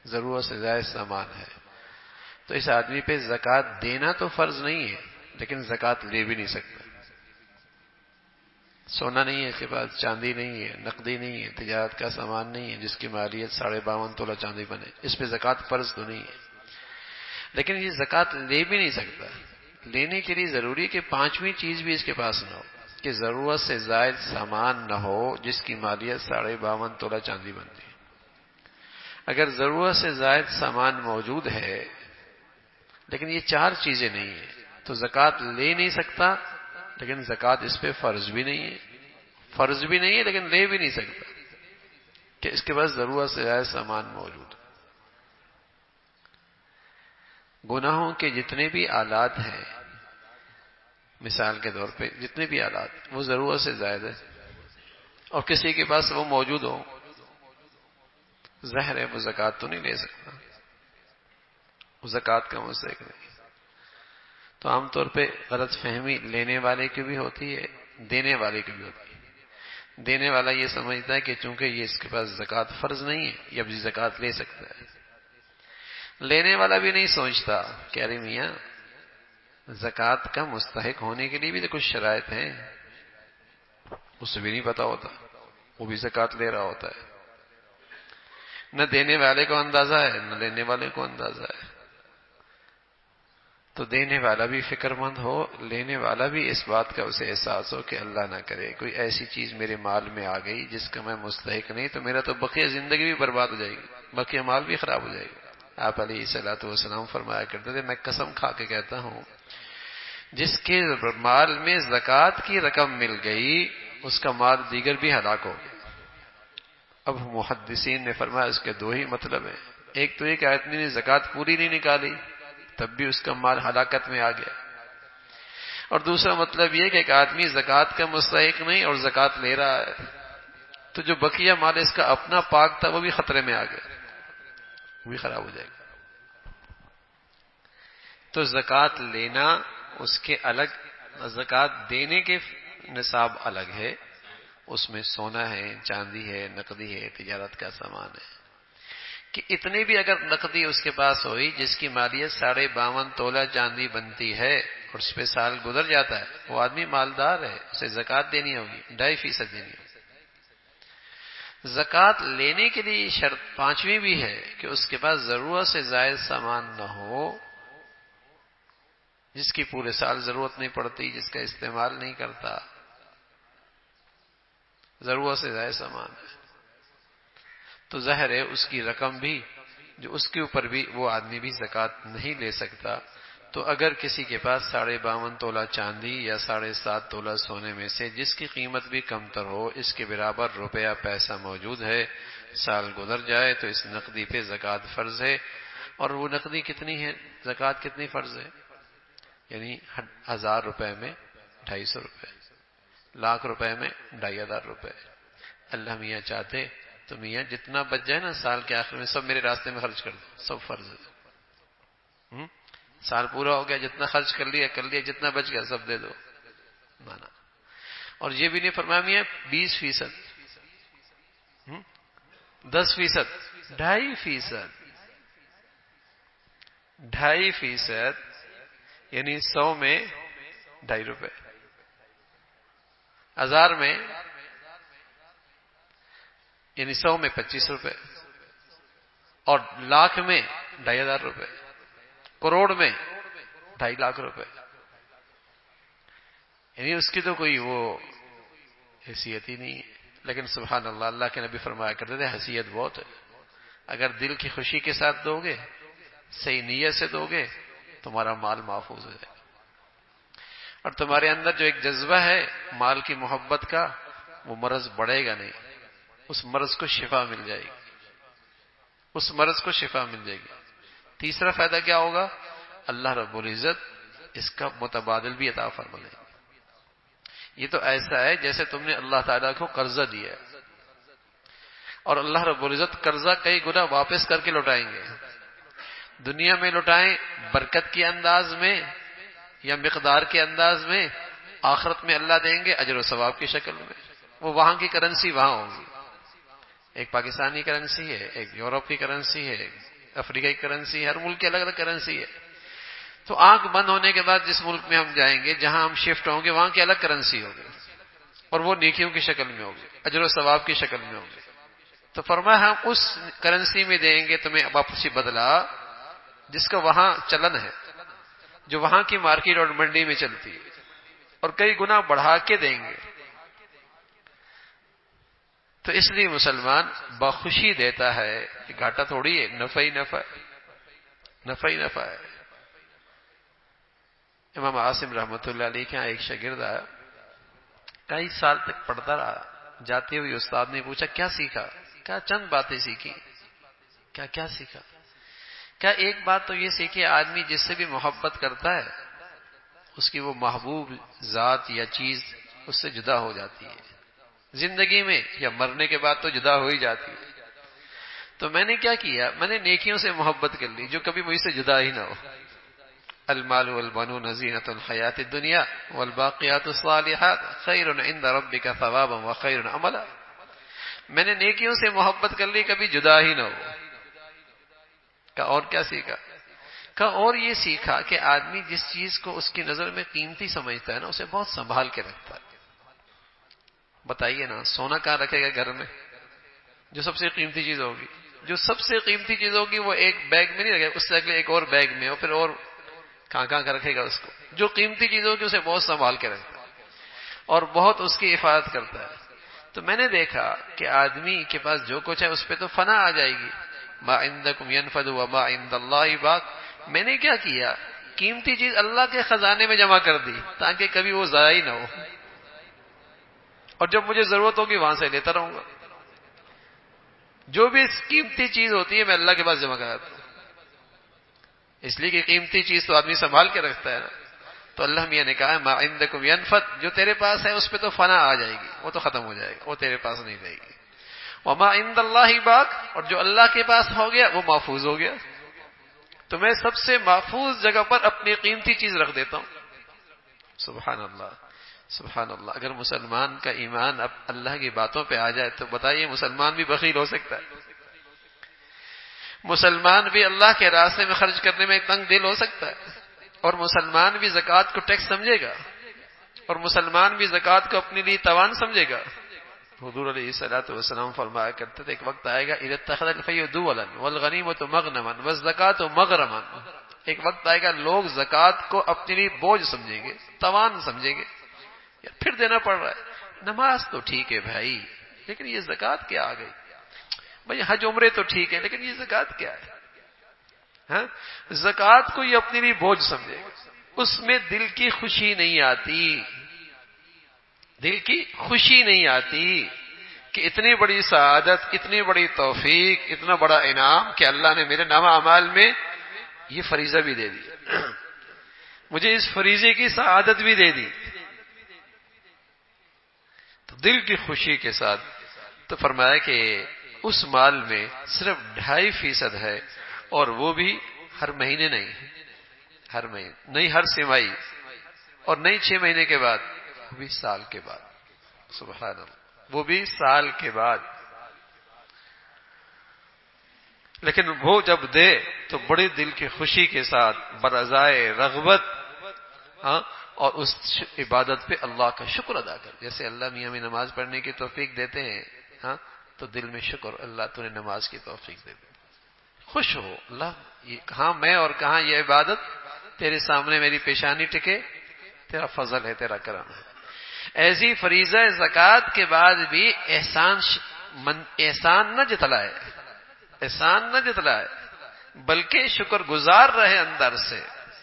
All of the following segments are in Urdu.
ضرورت سے زائد سامان ہے، تو اس آدمی پہ زکوٰۃ دینا تو فرض نہیں ہے، لیکن زکوٰۃ لے بھی نہیں سکتا۔ سونا نہیں ہے اس کے پاس، چاندی نہیں ہے، نقدی نہیں ہے، تجارت کا سامان نہیں ہے جس کی مالیت 52.5 تولہ چاندی بنے، اس پہ زکوٰۃ فرض تو نہیں ہے، لیکن یہ زکوٰۃ لے بھی نہیں سکتا۔ لینے کے لیے ضروری ہے کہ پانچویں چیز بھی اس کے پاس نہ ہو، کہ ضرورت سے زائد سامان نہ ہو جس کی مالیت 52.5 تولہ چاندی بنتی ہے۔ اگر ضرورت سے زائد سامان موجود ہے لیکن یہ چار چیزیں نہیں ہیں تو زکوٰۃ لے نہیں سکتا، لیکن زکوٰۃ اس پہ فرض بھی نہیں ہے، فرض بھی نہیں ہے لیکن لے بھی نہیں سکتا کہ اس کے پاس ضرورت سے زائد سامان موجود ہے۔ گناہوں کے جتنے بھی آلات ہیں، مثال کے طور پہ جتنے بھی آلات وہ ضرورت سے زائد ہے اور کسی کے پاس وہ موجود ہو، ظاہر ہے وہ زکوٰۃ تو نہیں لے سکتا، وہ زکوٰۃ کا مستحق نہیں۔ تو عام طور پہ غلط فہمی لینے والے کی بھی ہوتی ہے، دینے والے کی بھی ہوتی ہے۔ دینے والا یہ سمجھتا ہے کہ چونکہ یہ اس کے پاس زکوٰۃ فرض نہیں ہے یہ اب زکوٰۃ لے سکتا ہے، لینے والا بھی نہیں سوچتا کہ ارے میاں زکوٰۃ کا مستحق ہونے کے لیے بھی تو کچھ شرائط ہیں، اسے بھی نہیں پتا ہوتا، وہ بھی زکوٰۃ لے رہا ہوتا ہے۔ نہ دینے والے کو اندازہ ہے نہ لینے والے کو اندازہ ہے۔ تو دینے والا بھی فکر مند ہو، لینے والا بھی اس بات کا اسے احساس ہو کہ اللہ نہ کرے کوئی ایسی چیز میرے مال میں آ گئی جس کا میں مستحق نہیں، تو میرا تو بقیہ زندگی بھی برباد ہو جائے گی، بقیہ مال بھی خراب ہو جائے گا۔ آپ علیہ الصلوۃ والسلام فرمایا کرتے تھے، میں قسم کھا کے کہتا ہوں جس کے مال میں زکوٰۃ کی رقم مل گئی اس کا مال دیگر بھی ہلاک ہو گیا۔ اب محدثین نے فرمایا اس کے دو ہی مطلب ہیں، ایک تو یہ کہ آدمی نے زکوٰۃ پوری نہیں نکالی تب بھی اس کا مال ہلاکت میں آ گیا، اور دوسرا مطلب یہ کہ ایک آدمی زکوٰۃ کا مستحق نہیں اور زکوٰۃ لے رہا ہے تو جو بقیہ مال اس کا اپنا پاک تھا وہ بھی خطرے میں آ گیا، وہ بھی خراب ہو جائے گا۔ تو زکوٰۃ لینا اس کے الگ، زکوٰۃ دینے کے نصاب الگ ہے، اس میں سونا ہے، چاندی ہے، نقدی ہے، تجارت کا سامان ہے، کہ اتنی بھی اگر نقدی اس کے پاس ہوئی جس کی مالیت 52.5 تولہ چاندی بنتی ہے اور اس پہ سال گزر جاتا ہے، وہ آدمی مالدار ہے، اسے زکوٰۃ دینی ہوگی، 2.5% دینی ہوگی۔ زکوٰۃ لینے کے لیے شرط پانچویں بھی ہے کہ اس کے پاس ضرورت سے زائد سامان نہ ہو، جس کی پورے سال ضرورت نہیں پڑتی، جس کا استعمال نہیں کرتا، ضرورت سے زائد سامان ہے، تو ظاہر ہے اس کی رقم بھی جو اس کے اوپر بھی وہ آدمی بھی زکوٰۃ نہیں لے سکتا۔ تو اگر کسی کے پاس 52.5 تولہ چاندی یا 7.5 تولہ سونے میں سے جس کی قیمت بھی کم تر ہو، اس کے برابر روپیہ پیسہ موجود ہے، سال گزر جائے تو اس نقدی پہ زکوٰۃ فرض ہے۔ اور وہ نقدی کتنی ہے، زکوٰۃ کتنی فرض ہے؟ یعنی 1000 روپے میں 250 روپے، لاکھ روپے میں 2500 روپے۔ اللہ میاں چاہتے تو میاں جتنا بچ جائے نا سال کے آخر میں سب میرے راستے میں خرچ کر دو، سب فرض ہے۔ سال پورا ہو گیا، جتنا خرچ کر لیا، جتنا بچ گیا سب دے دو، مانا۔ اور یہ بھی نہیں فرمایا میاں 20%، 10%، 2.5%، 2.5%، یعنی 100 میں 2.5 روپے، 1000 میں یعنی 100 میں 25 روپے، اور لاکھ میں 2500 روپے، کروڑ میں 2.5 لاکھ روپے، یعنی اس کی تو کوئی وہ حیثیت ہی نہیں ہے۔ لیکن سبحان اللہ، اللہ کے نبی فرمایا کرتے تھے حیثیت بہت ہے، اگر دل کی خوشی کے ساتھ دو گے، صحیح نیت سے دو گے، تمہارا مال محفوظ ہو جائے گا، اور تمہارے اندر جو ایک جذبہ ہے مال کی محبت کا، وہ مرض بڑھے گا نہیں، اس مرض کو شفا مل جائے گی، اس مرض کو شفا مل جائے گی۔ تیسرا فائدہ کیا ہوگا؟ اللہ رب العزت اس کا متبادل بھی عطا فرمائے گا۔ یہ تو ایسا ہے جیسے تم نے اللہ تعالیٰ کو قرضہ دیا ہے، اور اللہ رب العزت قرضہ کئی گنا واپس کر کے لوٹائیں گے، دنیا میں لوٹائیں برکت کے انداز میں یا مقدار کے انداز میں، آخرت میں اللہ دیں گے اجر و ثواب کی شکل میں، وہ وہاں کی کرنسی وہاں ہوگی، ایک پاکستانی کرنسی ہے، ایک یورپ کی کرنسی ہے، افریقہ کی کرنسی ہے، ہر ملک کی الگ الگ کرنسی ہے. تو آنکھ بند ہونے کے بعد جس ملک میں ہم جائیں گے، جہاں ہم شفٹ ہوں گے، وہاں کی الگ کرنسی ہوگی اور وہ نیکیوں کی شکل میں ہوگی، اجر و ثواب کی شکل میں ہوگی. تو فرمایا ہم اس کرنسی میں دیں گے تمہیں واپسی بدلا جس کا وہاں چلن ہے، جو وہاں کی مارکیٹ اور منڈی میں چلتی ہے، اور کئی گنا بڑھا کے دیں گے. تو اس لیے مسلمان بخوشی دیتا ہے، کہ گھاٹا تھوڑی ہے، نفع ہی نفع ہے، نفع ہی نفع ہے. امام عاصم رحمۃ اللہ علیہ کے یہاں ایک شاگرد آیا، کئی سال تک پڑھتا رہا. جاتے ہوئے استاد نے پوچھا کیا سیکھا؟ کہا چند باتیں سیکھی. کیا سیکھا؟ کیا ایک بات تو یہ سیکھی، آدمی جس سے بھی محبت کرتا ہے اس کی وہ محبوب ذات یا چیز اس سے جدا ہو جاتی ہے، زندگی میں یا مرنے کے بعد تو جدا ہو ہی جاتی ہے. تو میں نے کیا کیا، میں نے نیکیوں سے محبت کر لی جو کبھی مجھ سے جدا ہی نہ ہو. المال والبنون زینۃ الحیات الدنیا والباقیات الصالحات خیر عند ربک ثوابا وخیر عملا. میں نے نیکیوں سے محبت کر لی کبھی جدا ہی نہ ہو. کہا اور کیا سیکھا؟ کہا اور یہ سیکھا کہ آدمی جس چیز کو اس کی نظر میں قیمتی سمجھتا ہے نا، اسے بہت سنبھال کے رکھتا ہے. بتائیے نا، سونا کہاں رکھے گا گھر میں؟ جو سب سے قیمتی چیز ہوگی، جو سب سے قیمتی چیز ہوگی وہ ایک بیگ میں نہیں رکھے گا، اس سے اگلے ایک اور بیگ میں، اور پھر اور کہاں کا رکھے گا اس کو. جو قیمتی چیز ہوگی اسے بہت سنبھال کے رکھتا ہے اور بہت اس کی حفاظت کرتا ہے. تو میں نے دیکھا کہ آدمی کے پاس جو کچھ ہے اس پہ تو فنا آ جائے گی. ما عندکم ینفد وما عند اللہ باق. میں نے کیا کیا، قیمتی چیز اللہ کے خزانے میں جمع کر دی تاکہ کبھی وہ ضائع ہی نہ ہو، اور جب مجھے ضرورت ہوگی وہاں سے لیتا رہوں گا. جو بھی قیمتی چیز ہوتی ہے میں اللہ کے پاس جمع کراتا ہوں، اس لیے کہ قیمتی چیز تو آدمی سنبھال کے رکھتا ہے نا. تو اللہ میاں نے کہا ما عندکم ینفد، جو تیرے پاس ہے اس پہ تو فنا آ جائے گی، وہ تو ختم ہو جائے گا، وہ تیرے پاس نہیں رہے گی. وما عند اللہ باق، اور جو اللہ کے پاس ہو گیا وہ محفوظ ہو گیا. تو میں سب سے محفوظ جگہ پر اپنی قیمتی چیز رکھ دیتا ہوں. سبحان اللہ سبحان اللہ. اگر مسلمان کا ایمان اب اللہ کی باتوں پہ آ جائے تو بتائیے مسلمان بھی بخیل ہو سکتا ہے؟ مسلمان بھی اللہ کے راستے میں خرچ کرنے میں تنگ دل ہو سکتا ہے، اور مسلمان بھی زکوٰۃ کو ٹیکس سمجھے گا، اور مسلمان بھی زکوٰۃ کو اپنے لیے توان سمجھے گا. حضور علیہ الصلوۃ والسلام فرمایا کرتے تھے ایک وقت آئے گا اذا اتخذ الفی دولا والغنیمۃ مغنما والزکاۃ مغرما. ایک وقت آئے گا لوگ زکوٰۃ کو اپنے لیے بوجھ سمجھیں گے، توان سمجھیں گے. پھر دینا پڑ رہا ہے، نماز تو ٹھیک ہے بھائی لیکن یہ زکوٰۃ کیا آ گئی؟ بھائی حج عمرے تو ٹھیک ہے لیکن یہ زکوٰۃ کیا ہے؟ ہاں، زکوٰۃ کو یہ اپنے لیے بوجھ سمجھے گا، اس میں دل کی خوشی نہیں آتی، دل کی خوشی نہیں آتی کہ اتنی بڑی سعادت، اتنی بڑی توفیق، اتنا بڑا انعام کہ اللہ نے میرے نامہ اعمال میں یہ فریضہ بھی دے دی، مجھے اس فریضے کی سعادت بھی دے دی. تو دل کی خوشی کے ساتھ تو فرمایا کہ اس مال میں صرف 2.5% ہے، اور وہ بھی ہر مہینے نہیں، ہر مہینے نہیں، ہر سمائی، اور نہیں 6 مہینے کے بعد، وہ بھی سال کے بعد. سبحان اللہ، وہ بھی سال کے بعد. لیکن وہ جب دے تو بڑے دل کی خوشی کے ساتھ برضائے رغبت، ہاں، اور اس عبادت پہ اللہ کا شکر ادا کر. جیسے اللہ میاں ہمیں نماز پڑھنے کی توفیق دیتے ہیں، ہاں، تو دل میں شکر، اللہ تو نے نماز کی توفیق دے دی، خوش ہو اللہ، یہ کہاں میں اور کہاں یہ عبادت، تیرے سامنے میری پیشانی ٹکے، تیرا فضل ہے، تیرا کرم ہے. ایسی فریضہ زکوٰۃ کے بعد بھی احسان نہ جتلائے، احسان نہ جتلائے، بلکہ شکر گزار رہے،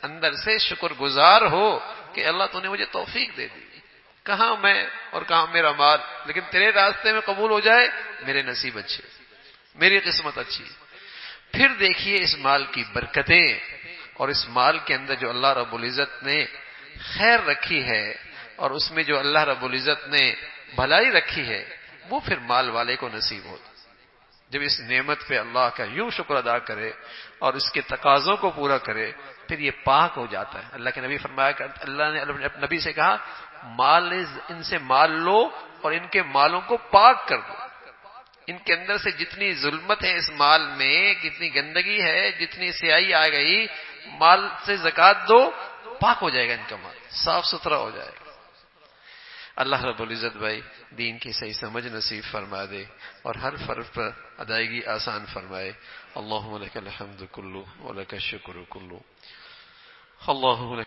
اندر سے شکر گزار ہو کہ اللہ تو نے مجھے توفیق دے دی، کہاں میں اور کہاں میرا مال، لیکن تیرے راستے میں قبول ہو جائے، میرے نصیب اچھے، میری قسمت اچھی. پھر دیکھیے اس مال کی برکتیں، اور اس مال کے اندر جو اللہ رب العزت نے خیر رکھی ہے، اور اس میں جو اللہ رب العزت نے بھلائی رکھی ہے، وہ پھر مال والے کو نصیب ہوتا. جب اس نعمت پہ اللہ کا یوں شکر ادا کرے اور اس کے تقاضوں کو پورا کرے، پھر یہ پاک ہو جاتا ہے. اللہ کے نبی فرمایا کہ اللہ نے اپنے نبی سے کہا مال، ان سے مال لو اور ان کے مالوں کو پاک کر دو. ان کے اندر سے جتنی ظلمت ہے اس مال میں، کتنی گندگی ہے، جتنی سیاہی آ گئی، مال سے زکوٰۃ دو، پاک ہو جائے گا ان کا مال، صاف ستھرا ہو جائے گا۔ اللہ رب العزت بھائی دین کی صحیح سمجھ نصیب فرما دے اور ہر فرض پر ادائیگی آسان فرمائے۔ اللہم لک الحمد کلو ولک الشکر کلو، اللہم لک